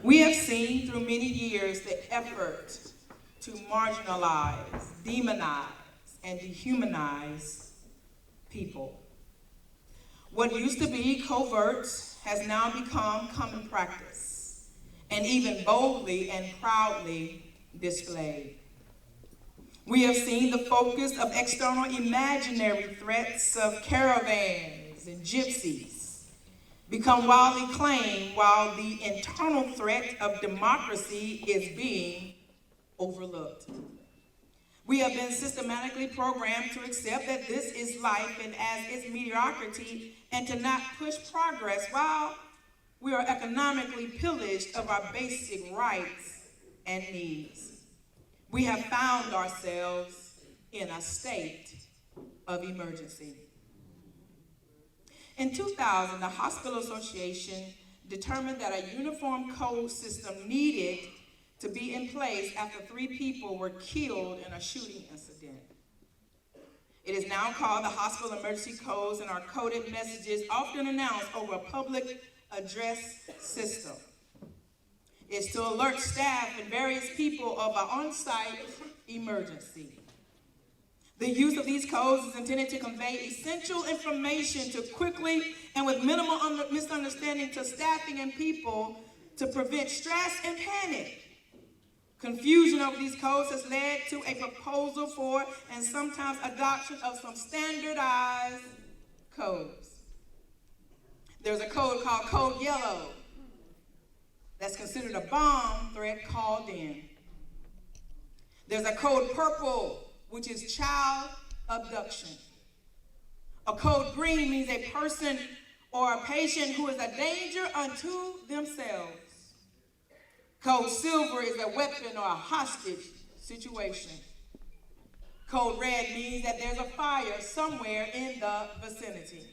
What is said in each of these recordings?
We have seen through many years the effort to marginalize, demonize, and dehumanize people. What used to be covert has now become common practice, and even boldly and proudly displayed. We have seen the focus of external imaginary threats of caravans and gypsies become widely claimed while the internal threat of democracy is being overlooked. We have been systematically programmed to accept that this is life and as its mediocrity, and to not push progress while we are economically pillaged of our basic rights and needs. We have found ourselves in a state of emergency. In 2000, the Hospital Association determined that a uniform code system needed to be in place after 3 people were killed in a shooting incident. It is now called the Hospital Emergency Codes and are coded messages often announced over a public address system. It's to alert staff and various people of an on-site emergency. The use of these codes is intended to convey essential information to quickly and with minimal misunderstanding to staffing and people to prevent stress and panic. Confusion over these codes has led to a proposal for and sometimes adoption of some standardized codes. There's a code called Code Yellow that's considered a bomb threat called in. There's a Code Purple, which is child abduction. A Code Green means a person or a patient who is a danger unto themselves. Code Silver is a weapon or a hostage situation. Code Red means that there's a fire somewhere in the vicinity.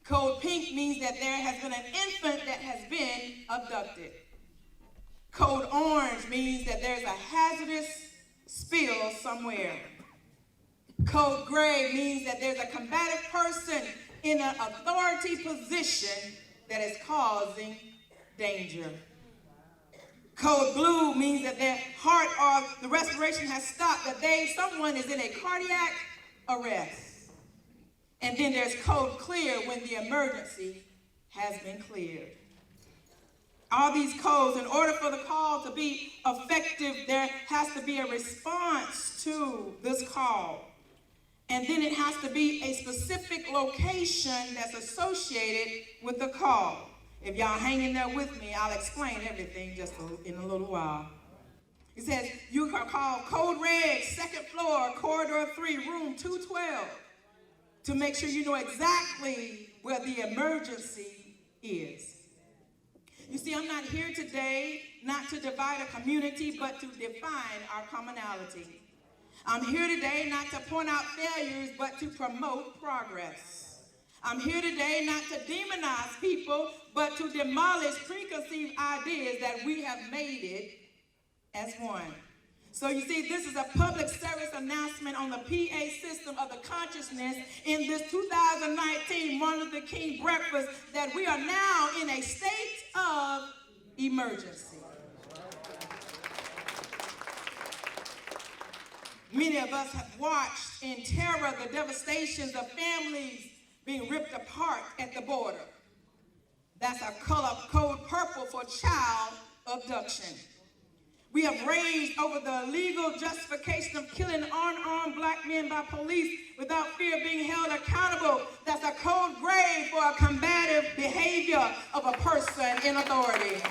Code Pink means that there has been an infant that has been abducted. Code Orange means that there's a hazardous spill somewhere. Code Gray means that there's a combative person in an authority position that is causing danger. Code Blue means that their heart or the respiration has stopped, that someone is in a cardiac arrest. And then there's Code Clear when the emergency has been cleared. All these codes, in order for the call to be effective, there has to be a response to this call. And then it has to be a specific location that's associated with the call. If y'all hang in there with me, I'll explain everything just in a little while. It says you can call Code Red, 2nd floor, corridor 3, room 212, to make sure you know exactly where the emergency is. You see, I'm not here today not to divide a community, but to define our commonality. I'm here today not to point out failures, but to promote progress. I'm here today not to demonize people, but to demolish preconceived ideas that we have made it as one. So you see, this is a public service announcement on the PA system of the consciousness in this 2019 Martin Luther King breakfast that we are now in a state of emergency. Many of us have watched in terror the devastations of families being ripped apart at the border. That's a color code purple for child abduction. We have raged over the illegal justification of killing unarmed black men by police without fear of being held accountable. That's a code gray for a combative behavior of a person in authority.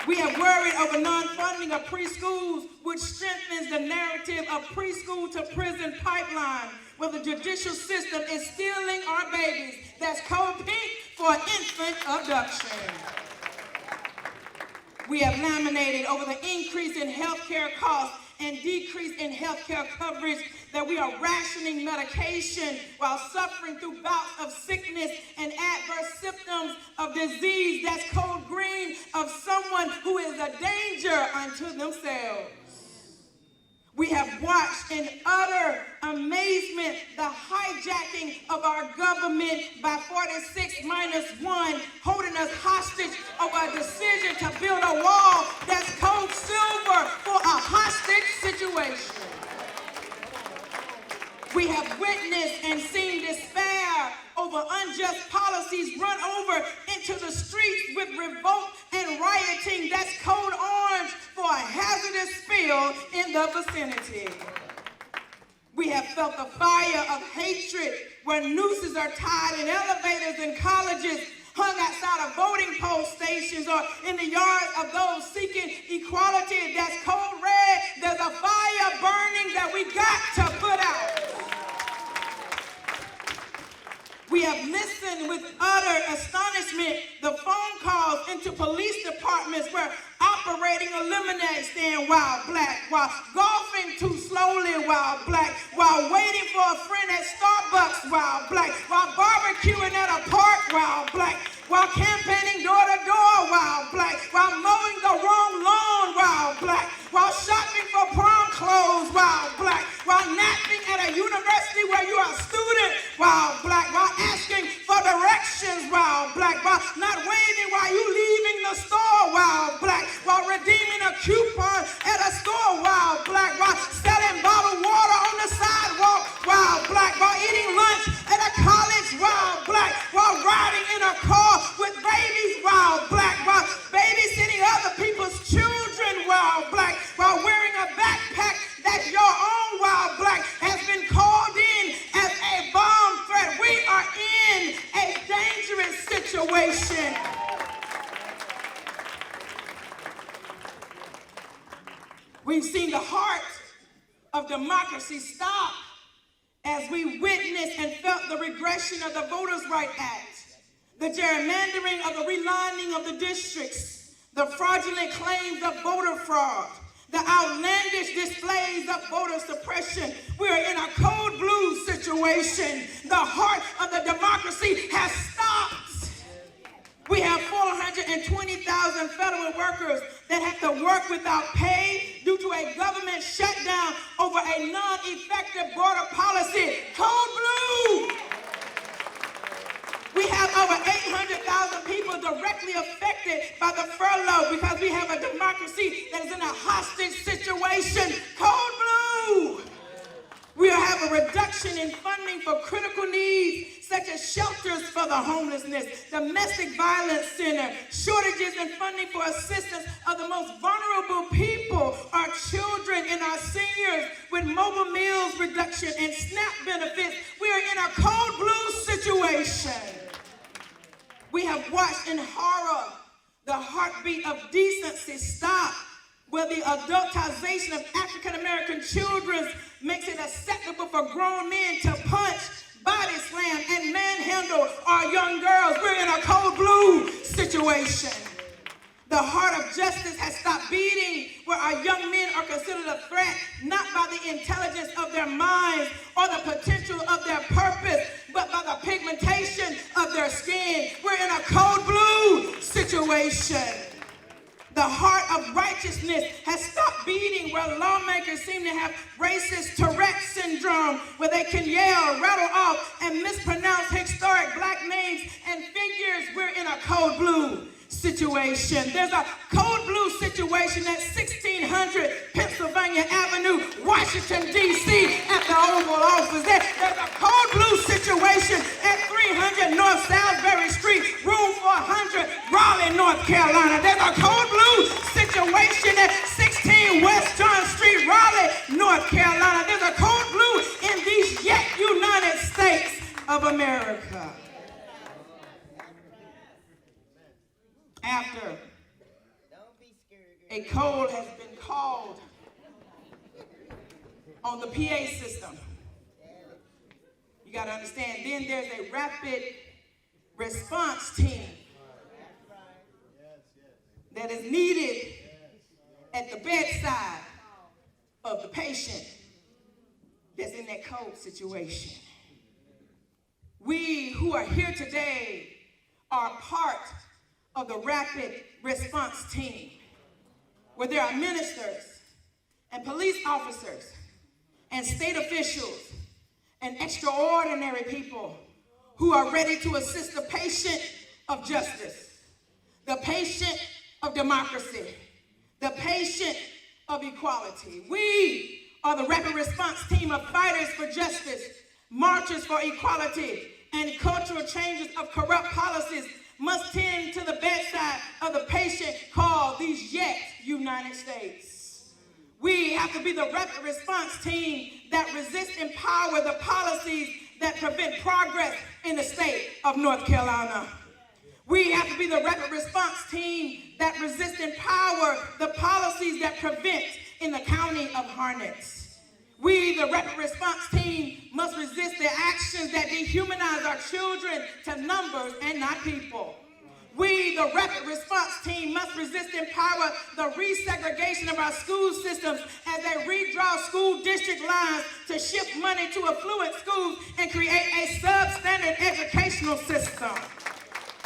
We have worried over non-funding of preschools, which strengthens the narrative of preschool to prison pipeline, where the judicial system is stealing our babies. That's code pink for infant abduction. We have laminated over the increase in healthcare costs and decrease in healthcare coverage, that we are rationing medication while suffering through bouts of sickness and adverse symptoms of disease. That's code green of someone who is a danger unto themselves. We have watched in utter amazement the hijacking of our government by 46-1, holding us hostage over into the streets with revolt and rioting. That's code orange for a hazardous spill in the vicinity. We have felt the fire of hatred where nooses are tied in elevators in colleges, hung outside of voting poll stations, or in the yards of those seeking equality. That's code red. There's a fire burning that we got to put out. We have listened with utter astonishment the phone calls into police departments where operating a lemonade stand while black, while golfing too slowly while black, while waiting for a friend at Starbucks while black, while barbecuing at a park while black, while campaigning door to door while black, while mowing the wrong lawn while black, while shopping for prom clothes while black, while napping at a university where you are a student while black, while asking for directions while black, while not waving while you leaving the store while black, while redeeming a coupon at a store while black, while selling bottled water on the sidewalk while black, while eating lunch at a college while black, while riding in a car with babies while black, while babysitting other people's children while black, while wearing a backpack that's your own while black, has been called in as a bomb threat. We are in a dangerous situation. We've seen the heart of democracy stop as we witnessed and felt the regression of the Voters' Rights Act, the gerrymandering of the relining of the districts, the fraudulent claims of voter fraud, the outlandish displays of voter suppression. We are in a code blue situation. The heart of the democracy has stopped. We have 420,000 federal workers that have to work without pay due to a government shutdown over a non-effective border policy. Code blue! We have over 800,000 people directly affected by the furlough because we have a democracy that is in a hostage situation. Code blue! We have a reduction in funding for critical needs such as shelters for the homelessness, domestic violence center, shortages in funding for assistance of the most vulnerable people, our children and our seniors, with mobile meals reduction and SNAP benefits. We are in a code blue situation. We have watched in horror the heartbeat of decency stop, where the adultization of African American children makes it acceptable for grown men to punch, body slam, and manhandle our young girls. We're in a code blue situation. The heart of justice has stopped beating, where our young men are considered a threat, not by the intelligence of their minds or the potential of their purpose, but by the pigmentation of their skin. We're in a code blue situation. The heart of righteousness has stopped beating, where lawmakers seem to have racist Tourette syndrome, where they can yell, rattle off, and mispronounce historic black names and figures. We're in a code blue situation. There's a code blue situation at 1600 Pennsylvania Avenue, Washington, D.C. at the Oval Office. There's a code blue situation at 300 North Salisbury Street, room 400, Raleigh, North Carolina. There's a code blue situation at 16 West John Street, Raleigh, North Carolina. There's a code blue in these yet United States of America. After a code has been called on the PA system, you got to understand, then there's a rapid response team that is needed at the bedside of the patient that's in that code situation. We who are here today are part of the rapid response team, where there are ministers and police officers and state officials and extraordinary people who are ready to assist the patient of justice, the patient of democracy, the patient of equality. We are the rapid response team of fighters for justice, marchers for equality, and cultural changes of corrupt policies must tend to the bedside of the patient called these yet United States. We have to be the rapid response team that resists and empower the policies that prevent progress in the state of North Carolina. We have to be the rapid response team that resists and empower the policies that prevent in the county of Harnett. We, the rapid response team, must resist the actions that dehumanize our children to numbers and not people. We, the rapid response team, must resist and empower the resegregation of our school systems as they redraw school district lines to shift money to affluent schools and create a substandard educational system.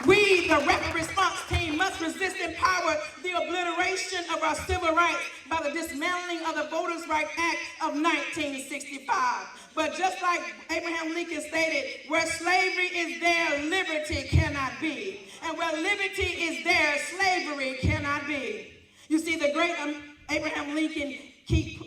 We, the rapid response team, must resist and empower the obliteration of our civil rights by the dismantling of the Voters' Rights Act of 1965. But just like Abraham Lincoln stated, where slavery is there, liberty cannot be. And where liberty is there, slavery cannot be. You see, the great Abraham Lincoln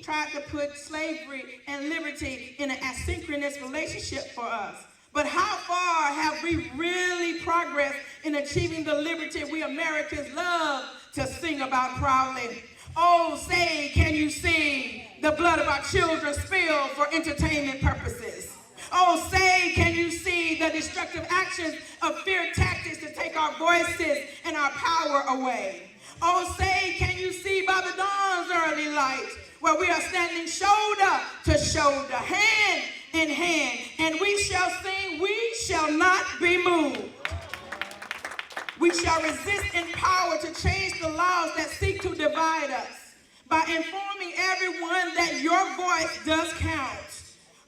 tried to put slavery and liberty in an asynchronous relationship for us. But how far have we really progressed in achieving the liberty we Americans love to sing about proudly? Oh, say, can you see the blood of our children spilled for entertainment purposes? Oh, say, can you see the destructive actions of fear tactics to take our voices and our power away? Oh, say, can you see by the dawn's early light where we are standing shoulder to shoulder, hand in hand, and we shall sing, we shall not be moved. We shall resist in power to change the laws that seek to divide us by informing everyone that your voice does count,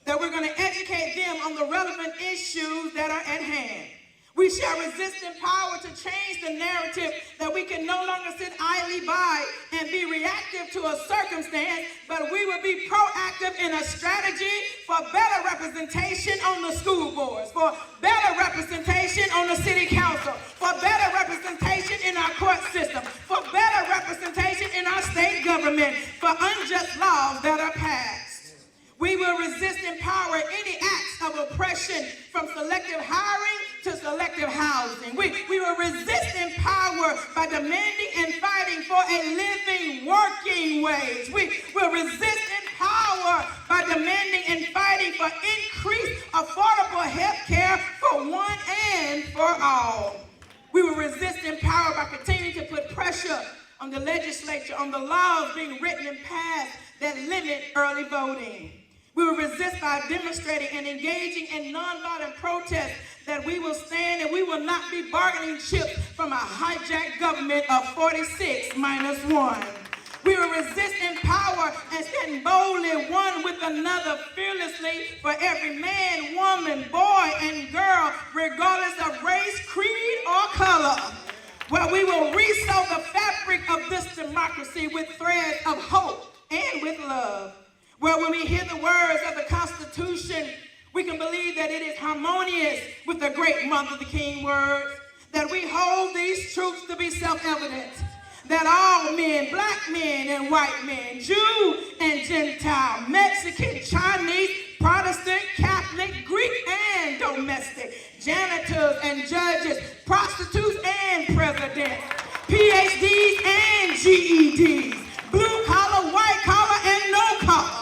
that we're going to educate them on the relevant issues that are at hand. We shall resist in power to change the narrative that we can no longer sit idly by and be reactive to a circumstance, but we will be proactive in a strategy for better representation on the school boards, for better representation on the city council, for better representation in our court system, for better representation in our state government, for unjust laws that are passed. We will resist and empower any acts of oppression from selective hiring to selective housing. We will resist and empower by demanding and fighting for a living, working wage. We will resist and empower by demanding and fighting for increased affordable health care for one and for all. We will resist and empower by continuing to put pressure on the legislature, on the laws being written and passed that limit early voting. We will resist by demonstrating and engaging in nonviolent protests that we will stand and we will not be bargaining chips from a hijacked government of 46 minus 1. We will resist in power and stand boldly one with another fearlessly for every man, woman, boy, and girl, regardless of race, creed, or color. Where we will resew the fabric of this democracy with threads of hope and with love. Where when we hear the words of the Constitution, we can believe that it is harmonious with the great Martin Luther King words, that we hold these truths to be self-evident, that all men, black men and white men, Jew and Gentile, Mexican, Chinese, Protestant, Catholic, Greek and domestic, janitors and judges, prostitutes and presidents, PhDs and GEDs, blue collar, white collar, and no collar,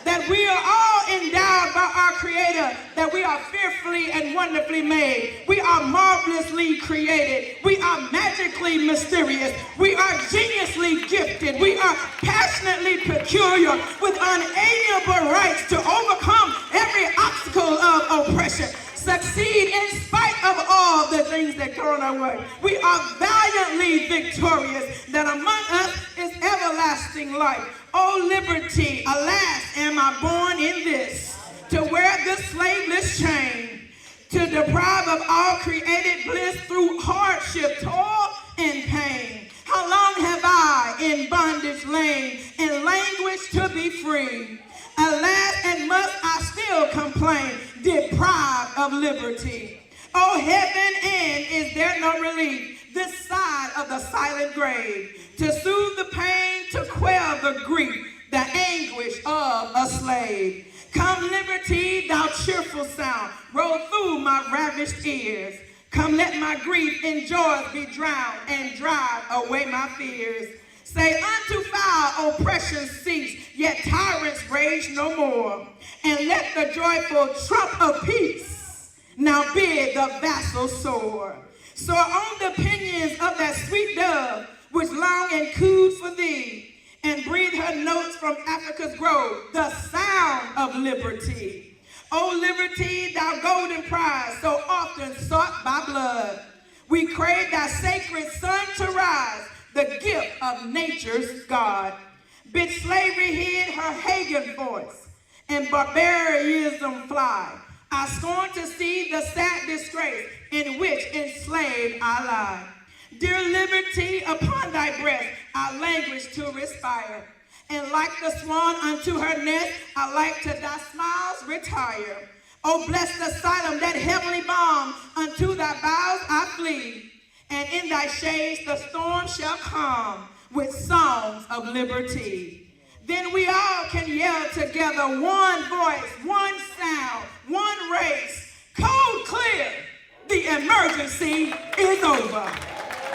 that we are all endowed by our Creator, that we are fearfully and wonderfully made. We are marvelously created. We are magically mysterious. We are geniusly gifted. We are passionately peculiar with unalienable rights to overcome every obstacle of oppression, succeed in spite of all the things that go on our way. We are valiantly victorious, that among us is everlasting life. Oh, liberty, alas, am I born in this, to wear this slaveless chain, to deprive of all created bliss through hardship, toil, and pain. How long have I in bondage lain, in language to be free? Alas, and must I still complain, deprived of liberty? Oh, heaven, and is there no relief this side of the silent grave, to soothe the pain, to quell the grief, the anguish of a slave? Come liberty, thou cheerful sound, roll through my ravished ears. Come let my grief in joys be drowned and drive away my fears. Say unto foul oppression cease, yet tyrants rage no more. And let the joyful trump of peace now bid the vassal soar. Soar on the pinions of that sweet dove, which long and cooed for thee, and breathe her notes from Africa's grove, the sound of liberty. O liberty, thou golden prize, so often sought by blood. We crave thy sacred sun to rise, the gift of nature's God. Bid slavery hid her Hagan voice, and barbarism fly. I scorn to see the sad disgrace in which enslaved I lie. Dear liberty, upon thy breast I languish to respire. And like the swan unto her nest, I like to thy smiles retire. Oh, bless the asylum, that heavenly balm, unto thy boughs I flee. And in thy shades the storm shall calm with songs of liberty. Then we all can yell together, one voice, one sound, one race. Code clear, the emergency is over.